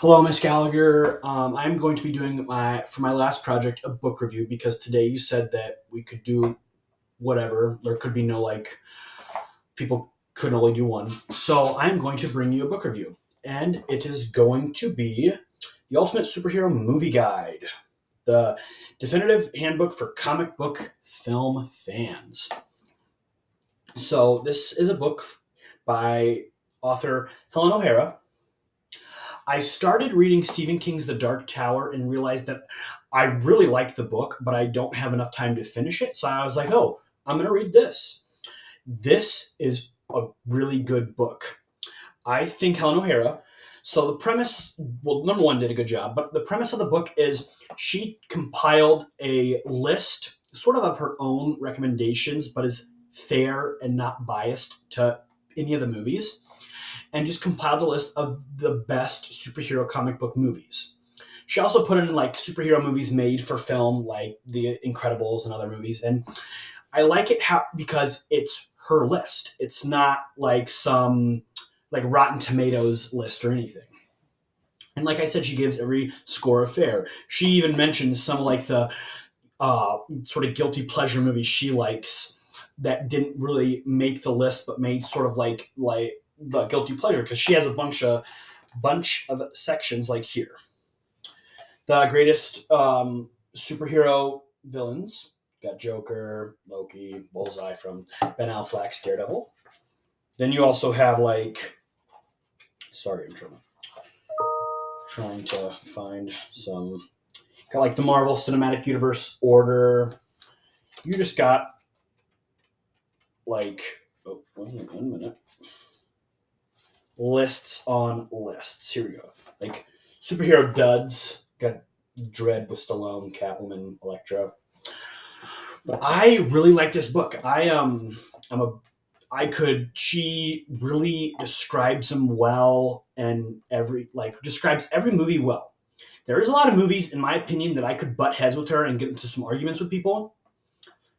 Hello, Miss Gallagher. I'm going to be doing for my last project a book review because today you said that we could do whatever. There could be no people could only do one. So I'm going to bring you a book review, and it is going to be the Ultimate Superhero Movie Guide, the definitive handbook for comic book film fans. So this is a book by author Helen O'Hara. I started reading Stephen King's The Dark Tower and realized that I really like the book, but I don't have enough time to finish it. So I was like, oh, I'm going to read this. This is a really good book. I think Helen O'Hara. So the premise, well, number one, did a good job, but the premise of the book is she compiled a list, sort of her own recommendations, but is fair and not biased to any of the movies, and just compiled a list of the best superhero comic book movies. She also put in superhero movies made for film, like The Incredibles and other movies. And I like it because it's her list. It's not like some Rotten Tomatoes list or anything. And like I said, she gives every score a fair. She even mentions some the sort of guilty pleasure movies she likes that didn't really make the list, but made sort of like the guilty pleasure, because she has a bunch of sections like here. The greatest superhero villains. Got Joker, Loki, Bullseye from Ben Affleck's Daredevil. Then you also have sorry, I'm trying to find some. Got the Marvel Cinematic Universe order. You just got oh, one minute. Lists on lists. Here we go. Superhero duds. Got Dread with Stallone, Catwoman, Elektra. But I really like this book. I'm a I could she really describes them well, and describes every movie well. There is a lot of movies, in my opinion, that I could butt heads with her and get into some arguments with people.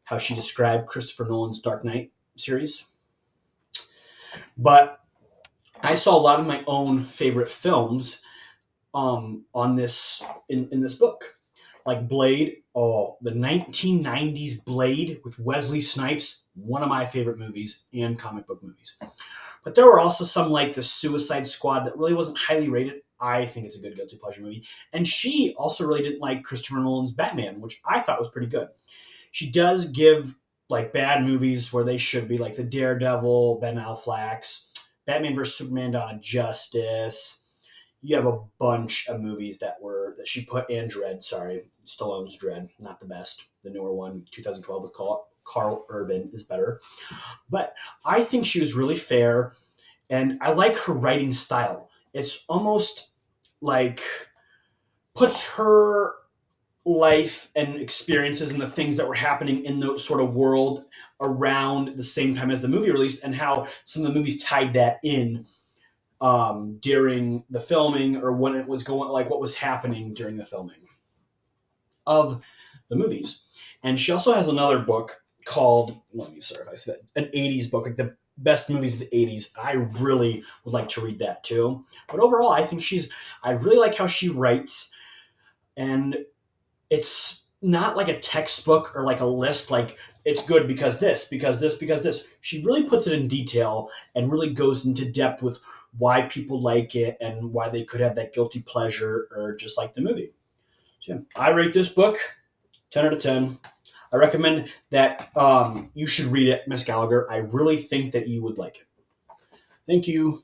How she described Christopher Nolan's Dark Knight series. But I saw a lot of my own favorite films on in this book, like Blade. Oh, the 1990s Blade with Wesley Snipes, one of my favorite movies and comic book movies. But there were also some like the Suicide Squad that really wasn't highly rated. I think it's a good guilty pleasure movie. And she also really didn't like Christopher Nolan's Batman, which I thought was pretty good. She does give bad movies where they should be, like the Daredevil, Ben Affleck's, Batman vs Superman: Dawn of Justice. You have a bunch of movies that she put in Dread. Sorry, Stallone's Dread, not the best. The newer one, 2012 with Carl Urban, is better. But I think she was really fair, and I like her writing style. It's almost like puts her life and experiences and the things that were happening in the sort of world around the same time as the movie released, and how some of the movies tied that in during the filming, or when it was going, like what was happening during the filming of the movies. And she also has another book called, let me sorry if I said an 80s book, like the best movies of the 80s. I really would like to read that too. But overall, I really like how she writes, and it's not like a textbook or like a list, like it's good because this, because this, because this. She really puts it in detail and really goes into depth with why people like it and why they could have that guilty pleasure or just like the movie. So yeah, I rate this book 10 out of 10. I recommend that you should read it, Miss Gallagher. I really think that you would like it. Thank you.